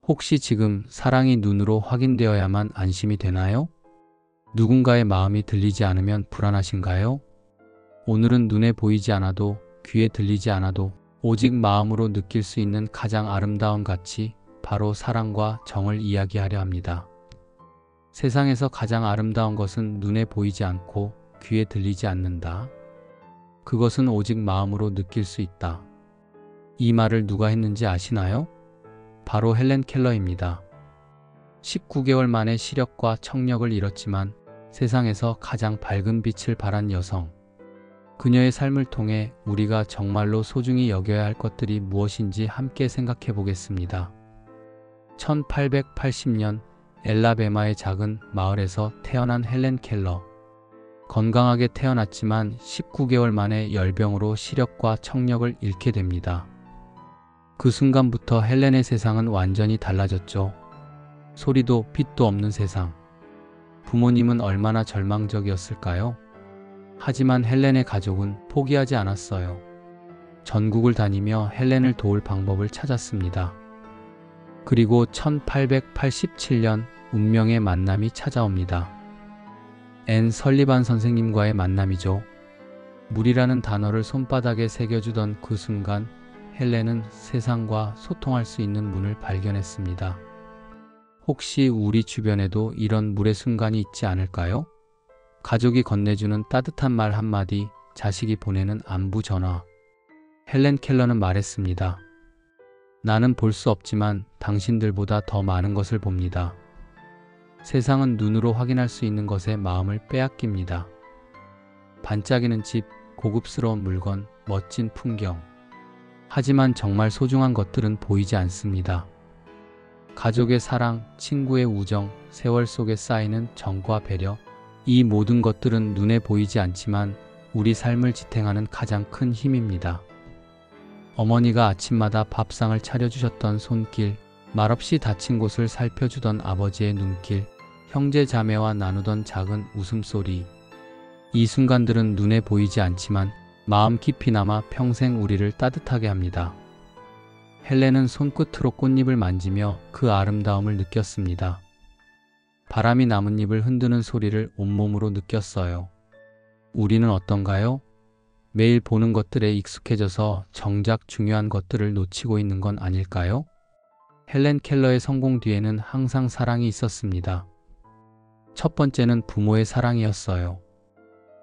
혹시 지금 사랑이 눈으로 확인되어야만 안심이 되나요? 누군가의 마음이 들리지 않으면 불안하신가요? 오늘은 눈에 보이지 않아도, 귀에 들리지 않아도 오직 마음으로 느낄 수 있는 가장 아름다운 가치, 바로 사랑과 정을 이야기하려 합니다. 세상에서 가장 아름다운 것은 눈에 보이지 않고 귀에 들리지 않는다. 그것은 오직 마음으로 느낄 수 있다. 이 말을 누가 했는지 아시나요? 바로 헬렌 켈러입니다. 19개월 만에 시력과 청력을 잃었지만 세상에서 가장 밝은 빛을 발한 여성. 그녀의 삶을 통해 우리가 정말로 소중히 여겨야 할 것들이 무엇인지 함께 생각해 보겠습니다. 1880년 엘라베마의 작은 마을에서 태어난 헬렌 켈러. 건강하게 태어났지만 19개월 만에 열병으로 시력과 청력을 잃게 됩니다. 그 순간부터 헬렌의 세상은 완전히 달라졌죠. 소리도 빛도 없는 세상. 부모님은 얼마나 절망적이었을까요? 하지만 헬렌의 가족은 포기하지 않았어요. 전국을 다니며 헬렌을 도울 방법을 찾았습니다. 그리고 1887년 운명의 만남이 찾아옵니다. 앤 설리반 선생님과의 만남이죠. 물이라는 단어를 손바닥에 새겨주던 그 순간 헬렌은 세상과 소통할 수 있는 문을 발견했습니다. 혹시 우리 주변에도 이런 물의 순간이 있지 않을까요? 가족이 건네주는 따뜻한 말 한마디, 자식이 보내는 안부 전화. 헬렌 켈러는 말했습니다. 나는 볼 수 없지만 당신들보다 더 많은 것을 봅니다. 세상은 눈으로 확인할 수 있는 것에 마음을 빼앗깁니다. 반짝이는 집, 고급스러운 물건, 멋진 풍경. 하지만 정말 소중한 것들은 보이지 않습니다. 가족의 사랑, 친구의 우정, 세월 속에 쌓이는 정과 배려. 이 모든 것들은 눈에 보이지 않지만 우리 삶을 지탱하는 가장 큰 힘입니다. 어머니가 아침마다 밥상을 차려주셨던 손길, 말없이 다친 곳을 살펴주던 아버지의 눈길, 형제 자매와 나누던 작은 웃음소리. 이 순간들은 눈에 보이지 않지만 마음 깊이 남아 평생 우리를 따뜻하게 합니다. 헬렌은 손끝으로 꽃잎을 만지며 그 아름다움을 느꼈습니다. 바람이 나뭇잎을 흔드는 소리를 온몸으로 느꼈어요. 우리는 어떤가요? 매일 보는 것들에 익숙해져서 정작 중요한 것들을 놓치고 있는 건 아닐까요? 헬렌 켈러의 성공 뒤에는 항상 사랑이 있었습니다. 첫 번째는 부모의 사랑이었어요.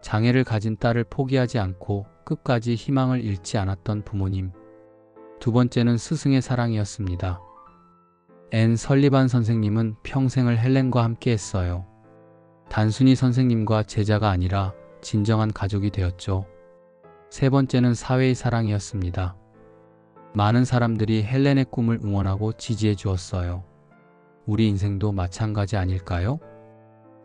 장애를 가진 딸을 포기하지 않고 끝까지 희망을 잃지 않았던 부모님. 두 번째는 스승의 사랑이었습니다. 앤 설리반 선생님은 평생을 헬렌과 함께 했어요. 단순히 선생님과 제자가 아니라 진정한 가족이 되었죠. 세 번째는 사회의 사랑이었습니다. 많은 사람들이 헬렌의 꿈을 응원하고 지지해 주었어요. 우리 인생도 마찬가지 아닐까요?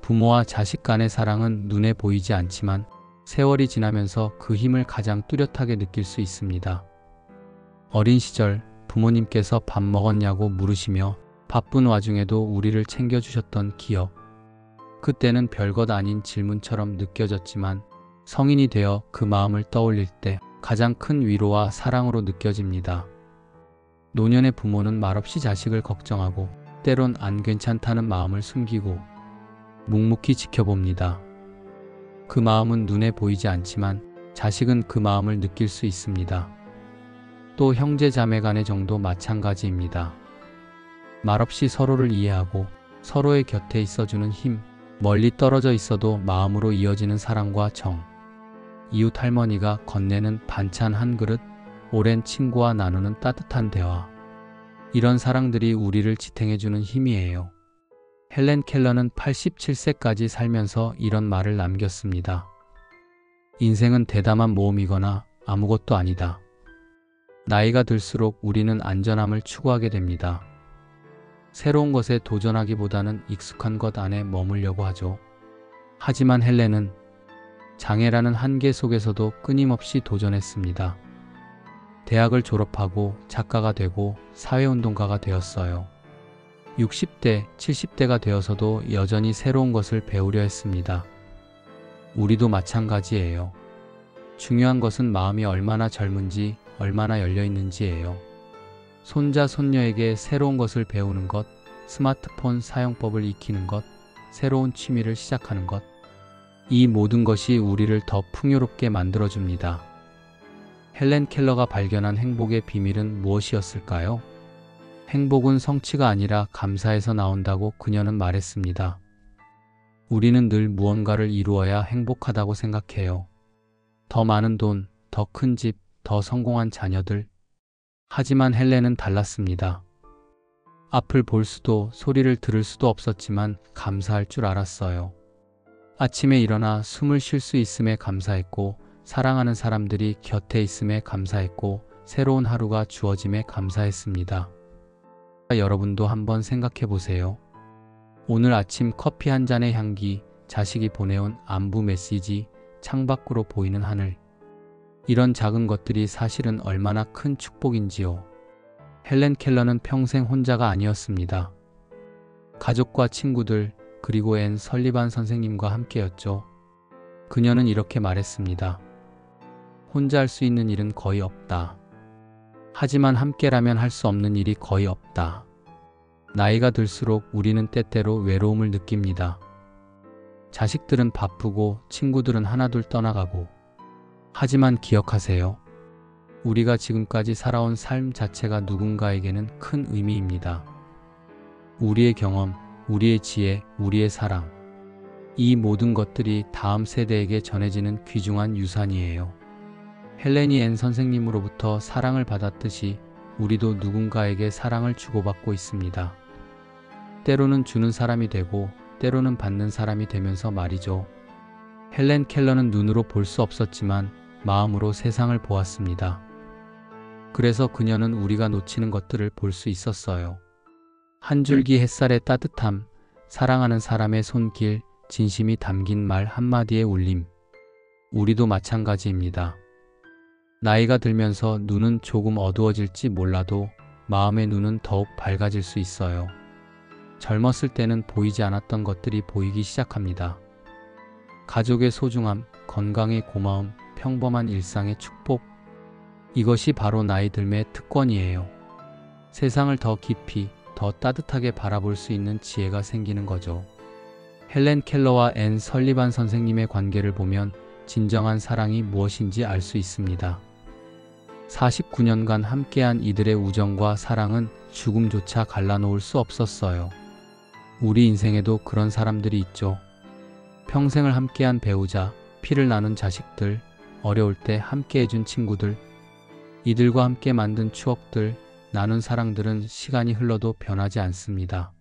부모와 자식 간의 사랑은 눈에 보이지 않지만 세월이 지나면서 그 힘을 가장 뚜렷하게 느낄 수 있습니다. 어린 시절 부모님께서 밥 먹었냐고 물으시며 바쁜 와중에도 우리를 챙겨주셨던 기억. 그때는 별것 아닌 질문처럼 느껴졌지만 성인이 되어 그 마음을 떠올릴 때 가장 큰 위로와 사랑으로 느껴집니다. 노년의 부모는 말없이 자식을 걱정하고 때론 안 괜찮다는 마음을 숨기고 묵묵히 지켜봅니다. 그 마음은 눈에 보이지 않지만 자식은 그 마음을 느낄 수 있습니다. 또 형제 자매 간의 정도 마찬가지입니다. 말없이 서로를 이해하고 서로의 곁에 있어주는 힘, 멀리 떨어져 있어도 마음으로 이어지는 사랑과 정. 이웃 할머니가 건네는 반찬 한 그릇, 오랜 친구와 나누는 따뜻한 대화. 이런 사랑들이 우리를 지탱해주는 힘이에요. 헬렌 켈러는 87세까지 살면서 이런 말을 남겼습니다. 인생은 대담한 모험이거나 아무것도 아니다. 나이가 들수록 우리는 안전함을 추구하게 됩니다. 새로운 것에 도전하기보다는 익숙한 것 안에 머물려고 하죠. 하지만 헬렌은 장애라는 한계 속에서도 끊임없이 도전했습니다. 대학을 졸업하고 작가가 되고 사회운동가가 되었어요. 60대, 70대가 되어서도 여전히 새로운 것을 배우려 했습니다. 우리도 마찬가지예요. 중요한 것은 마음이 얼마나 젊은지, 얼마나 열려 있는지예요. 손자, 손녀에게 새로운 것을 배우는 것, 스마트폰 사용법을 익히는 것, 새로운 취미를 시작하는 것. 이 모든 것이 우리를 더 풍요롭게 만들어줍니다. 헬렌 켈러가 발견한 행복의 비밀은 무엇이었을까요? 행복은 성취가 아니라 감사에서 나온다고 그녀는 말했습니다. 우리는 늘 무언가를 이루어야 행복하다고 생각해요. 더 많은 돈, 더 큰 집, 더 성공한 자녀들. 하지만 헬렌은 달랐습니다. 앞을 볼 수도 소리를 들을 수도 없었지만 감사할 줄 알았어요. 아침에 일어나 숨을 쉴 수 있음에 감사했고, 사랑하는 사람들이 곁에 있음에 감사했고, 새로운 하루가 주어짐에 감사했습니다. 여러분도 한번 생각해 보세요. 오늘 아침 커피 한 잔의 향기, 자식이 보내온 안부 메시지, 창밖으로 보이는 하늘. 이런 작은 것들이 사실은 얼마나 큰 축복인지요. 헬렌 켈러는 평생 혼자가 아니었습니다. 가족과 친구들, 그리고 앤 설리반 선생님과 함께였죠. 그녀는 이렇게 말했습니다. 혼자 할 수 있는 일은 거의 없다. 하지만 함께라면 할 수 없는 일이 거의 없다. 나이가 들수록 우리는 때때로 외로움을 느낍니다. 자식들은 바쁘고 친구들은 하나둘 떠나가고. 하지만 기억하세요. 우리가 지금까지 살아온 삶 자체가 누군가에게는 큰 의미입니다. 우리의 경험, 우리의 지혜, 우리의 사랑. 이 모든 것들이 다음 세대에게 전해지는 귀중한 유산이에요. 헬렌이 앤 선생님으로부터 사랑을 받았듯이 우리도 누군가에게 사랑을 주고받고 있습니다. 때로는 주는 사람이 되고 때로는 받는 사람이 되면서 말이죠. 헬렌 켈러는 눈으로 볼 수 없었지만 마음으로 세상을 보았습니다. 그래서 그녀는 우리가 놓치는 것들을 볼 수 있었어요. 한 줄기 햇살의 따뜻함, 사랑하는 사람의 손길, 진심이 담긴 말 한마디의 울림. 우리도 마찬가지입니다. 나이가 들면서 눈은 조금 어두워질지 몰라도 마음의 눈은 더욱 밝아질 수 있어요. 젊었을 때는 보이지 않았던 것들이 보이기 시작합니다. 가족의 소중함, 건강의 고마움, 평범한 일상의 축복. 이것이 바로 나이 들매의 특권이에요. 세상을 더 깊이, 더 따뜻하게 바라볼 수 있는 지혜가 생기는 거죠. 헬렌 켈러와 앤 설리반 선생님의 관계를 보면 진정한 사랑이 무엇인지 알 수 있습니다. 49년간 함께한 이들의 우정과 사랑은 죽음조차 갈라놓을 수 없었어요. 우리 인생에도 그런 사람들이 있죠. 평생을 함께한 배우자, 피를 나눈 자식들, 어려울 때 함께해준 친구들. 이들과 함께 만든 추억들, 나눈 사랑들은 시간이 흘러도 변하지 않습니다.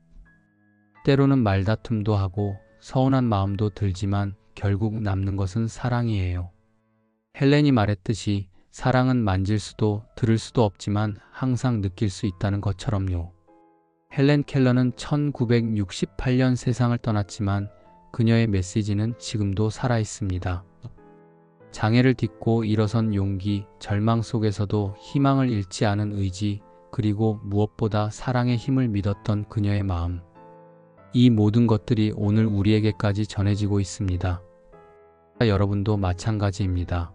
때로는 말다툼도 하고 서운한 마음도 들지만 결국 남는 것은 사랑이에요. 헬렌이 말했듯이 사랑은 만질 수도 들을 수도 없지만 항상 느낄 수 있다는 것처럼요. 헬렌 켈러는 1968년 세상을 떠났지만 그녀의 메시지는 지금도 살아있습니다. 장애를 딛고 일어선 용기, 절망 속에서도 희망을 잃지 않은 의지, 그리고 무엇보다 사랑의 힘을 믿었던 그녀의 마음. 이 모든 것들이 오늘 우리에게까지 전해지고 있습니다. 여러분도 마찬가지입니다.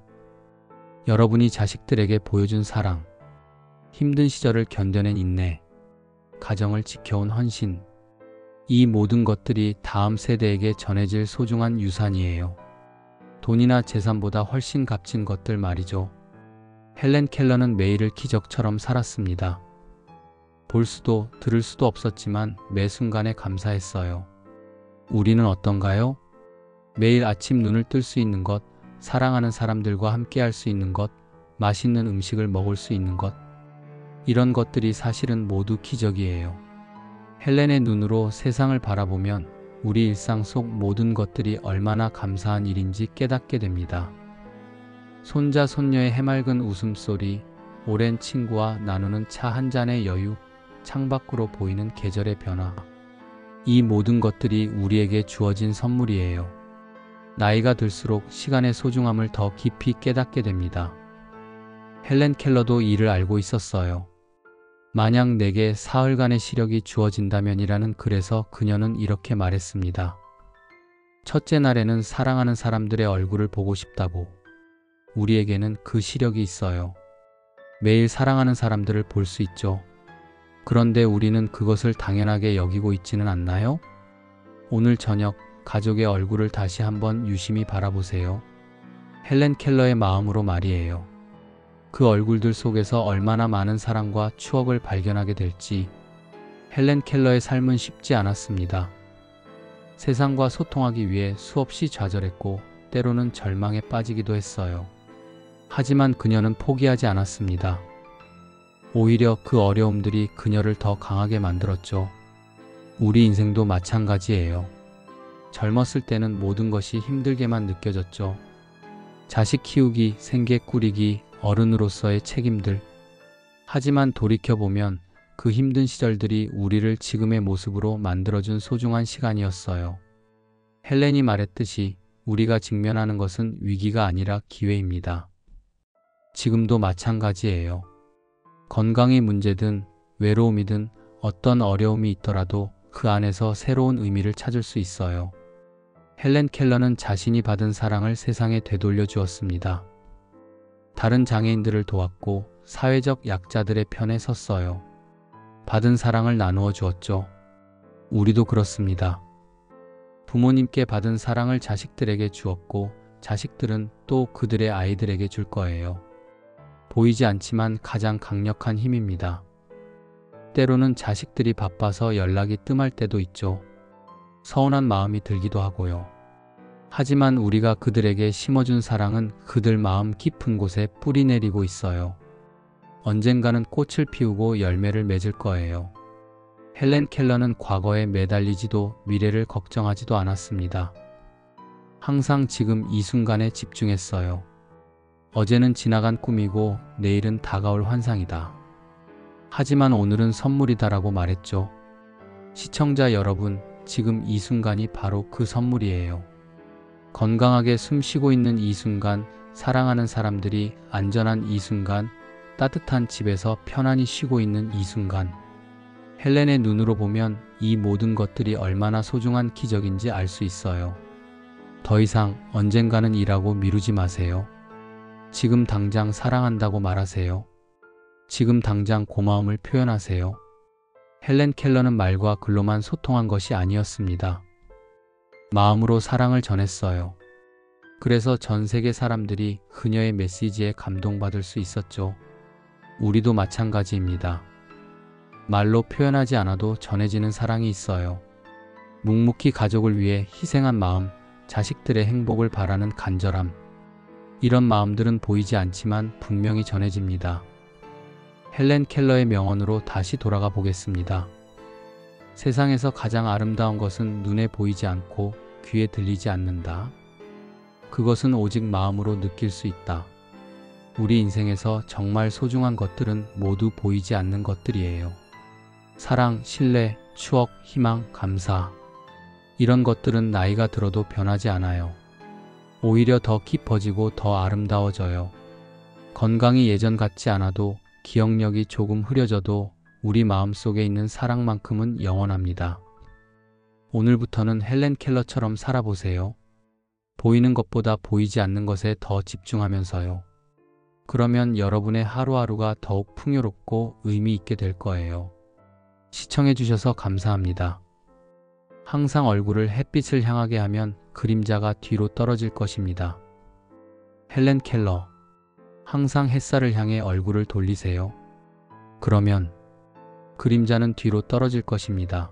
여러분이 자식들에게 보여준 사랑, 힘든 시절을 견뎌낸 인내, 가정을 지켜온 헌신. 이 모든 것들이 다음 세대에게 전해질 소중한 유산이에요. 돈이나 재산보다 훨씬 값진 것들 말이죠. 헬렌 켈러는 매일을 기적처럼 살았습니다. 볼 수도 들을 수도 없었지만 매 순간에 감사했어요. 우리는 어떤가요? 매일 아침 눈을 뜰 수 있는 것, 사랑하는 사람들과 함께 할 수 있는 것, 맛있는 음식을 먹을 수 있는 것. 이런 것들이 사실은 모두 기적이에요. 헬렌의 눈으로 세상을 바라보면 우리 일상 속 모든 것들이 얼마나 감사한 일인지 깨닫게 됩니다. 손자 손녀의 해맑은 웃음소리, 오랜 친구와 나누는 차 한 잔의 여유, 창밖으로 보이는 계절의 변화. 이 모든 것들이 우리에게 주어진 선물이에요. 나이가 들수록 시간의 소중함을 더 깊이 깨닫게 됩니다. 헬렌 켈러도 이를 알고 있었어요. 만약 내게 사흘간의 시력이 주어진다면이라는 글에서 그녀는 이렇게 말했습니다. 첫째 날에는 사랑하는 사람들의 얼굴을 보고 싶다고. 우리에게는 그 시력이 있어요. 매일 사랑하는 사람들을 볼 수 있죠. 그런데 우리는 그것을 당연하게 여기고 있지는 않나요? 오늘 저녁 가족의 얼굴을 다시 한번 유심히 바라보세요. 헬렌 켈러의 마음으로 말이에요. 그 얼굴들 속에서 얼마나 많은 사랑과 추억을 발견하게 될지. 헬렌 켈러의 삶은 쉽지 않았습니다. 세상과 소통하기 위해 수없이 좌절했고 때로는 절망에 빠지기도 했어요. 하지만 그녀는 포기하지 않았습니다. 오히려 그 어려움들이 그녀를 더 강하게 만들었죠. 우리 인생도 마찬가지예요. 젊었을 때는 모든 것이 힘들게만 느껴졌죠. 자식 키우기, 생계 꾸리기, 어른으로서의 책임들. 하지만 돌이켜보면 그 힘든 시절들이 우리를 지금의 모습으로 만들어준 소중한 시간이었어요. 헬렌이 말했듯이 우리가 직면하는 것은 위기가 아니라 기회입니다. 지금도 마찬가지예요. 건강이 문제든 외로움이든 어떤 어려움이 있더라도 그 안에서 새로운 의미를 찾을 수 있어요. 헬렌 켈러는 자신이 받은 사랑을 세상에 되돌려 주었습니다. 다른 장애인들을 도왔고 사회적 약자들의 편에 섰어요. 받은 사랑을 나누어 주었죠. 우리도 그렇습니다. 부모님께 받은 사랑을 자식들에게 주었고 자식들은 또 그들의 아이들에게 줄 거예요. 보이지 않지만 가장 강력한 힘입니다. 때로는 자식들이 바빠서 연락이 뜸할 때도 있죠. 서운한 마음이 들기도 하고요. 하지만 우리가 그들에게 심어준 사랑은 그들 마음 깊은 곳에 뿌리 내리고 있어요. 언젠가는 꽃을 피우고 열매를 맺을 거예요. 헬렌 켈러는 과거에 매달리지도 미래를 걱정하지도 않았습니다. 항상 지금 이 순간에 집중했어요. 어제는 지나간 꿈이고 내일은 다가올 환상이다. 하지만 오늘은 선물이다라고 말했죠. 시청자 여러분, 지금 이 순간이 바로 그 선물이에요. 건강하게 숨 쉬고 있는 이 순간, 사랑하는 사람들이 안전한 이 순간, 따뜻한 집에서 편안히 쉬고 있는 이 순간. 헬렌의 눈으로 보면 이 모든 것들이 얼마나 소중한 기적인지 알 수 있어요. 더 이상 언젠가는 이라고 미루지 마세요. 지금 당장 사랑한다고 말하세요. 지금 당장 고마움을 표현하세요. 헬렌 켈러는 말과 글로만 소통한 것이 아니었습니다. 마음으로 사랑을 전했어요. 그래서 전 세계 사람들이 그녀의 메시지에 감동받을 수 있었죠. 우리도 마찬가지입니다. 말로 표현하지 않아도 전해지는 사랑이 있어요. 묵묵히 가족을 위해 희생한 마음, 자식들의 행복을 바라는 간절함. 이런 마음들은 보이지 않지만 분명히 전해집니다. 헬렌 켈러의 명언으로 다시 돌아가 보겠습니다. 세상에서 가장 아름다운 것은 눈에 보이지 않고 귀에 들리지 않는다. 그것은 오직 마음으로 느낄 수 있다. 우리 인생에서 정말 소중한 것들은 모두 보이지 않는 것들이에요. 사랑, 신뢰, 추억, 희망, 감사. 이런 것들은 나이가 들어도 변하지 않아요. 오히려 더 깊어지고 더 아름다워져요. 건강이 예전 같지 않아도 기억력이 조금 흐려져도 우리 마음속에 있는 사랑만큼은 영원합니다. 오늘부터는 헬렌 켈러처럼 살아보세요. 보이는 것보다 보이지 않는 것에 더 집중하면서요. 그러면 여러분의 하루하루가 더욱 풍요롭고 의미 있게 될 거예요. 시청해주셔서 감사합니다. 항상 얼굴을 햇빛을 향하게 하면 그림자가 뒤로 떨어질 것입니다. 헬렌 켈러. 항상 햇살을 향해 얼굴을 돌리세요. 그러면 그림자는 뒤로 떨어질 것입니다.